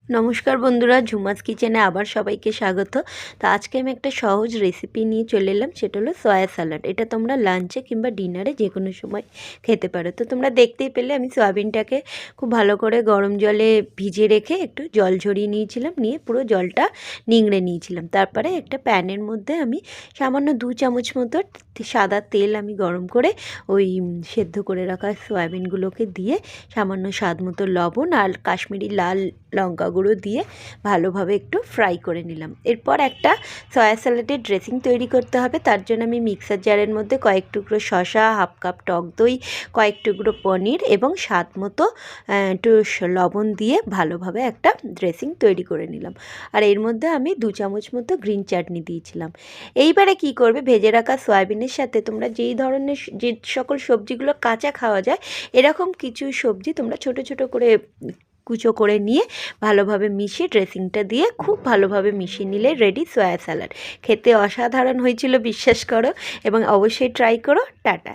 নমস্কার বন্ধুরা, ঝুমাস কিচেনে আবার সবাইকে স্বাগত। তো আজকে আমি একটা সহজ রেসিপি নিয়ে চলে এলাম, সেটা হলো সয়া স্যালাড। এটা তোমরা লাঞ্চে কিংবা ডিনারে যে কোনো সময় খেতে পারো। তো তোমরা দেখতেই পেলে আমি সয়াবিনটাকে খুব ভালো করে গরম জলে ভিজিয়ে রেখে একটু জল ঝরিয়ে নিয়েছিলাম, নিয়ে পুরো জলটা নিংড়ে নিয়েছিলাম। তারপরে একটা প্যানের মধ্যে আমি সামান্য 2 চামচ মতো সাদা তেল আমি গরম করে ওই সেদ্ধ করে রাখা সয়াবিনগুলোকে দিয়ে সামান্য স্বাদ মতো লবণ আর কাশ্মীরি লাল লঙ্কা গুঁড়ো দিয়ে ভালোভাবে একটু ফ্রাই করে নিলাম। এরপর একটা সয়া স্যালাডের ড্রেসিং তৈরি করতে হবে। তার জন্য আমি মিক্সার জারের মধ্যে কয়েক টুকরো শসা, হাফ কাপ টক দই, কয়েক টুকরো পনির এবং স্বাদ মতো একটু লবণ দিয়ে ভালোভাবে একটা ড্রেসিং তৈরি করে নিলাম। আর এর মধ্যে আমি 2 চামচ মতো গ্রিন চাটনি দিয়েছিলাম। এইবারে কি করবে, ভেজে রাখা সয়াবিনের সাথে তোমরা যেই ধরনের যে সকল সবজিগুলো কাঁচা খাওয়া যায় এরকম কিছু সবজি তোমরা ছোট ছোট করে কুচো করে নিয়ে ভালোভাবে মিশিয়ে ড্রেসিংটা দিয়ে খুব ভালোভাবে মিশিয়ে নিলে রেডি সয়া স্যালাড। খেতে অসাধারণ হয়েছিল, বিশ্বাস করো, এবং অবশ্যই ট্রাই করো। টাটা।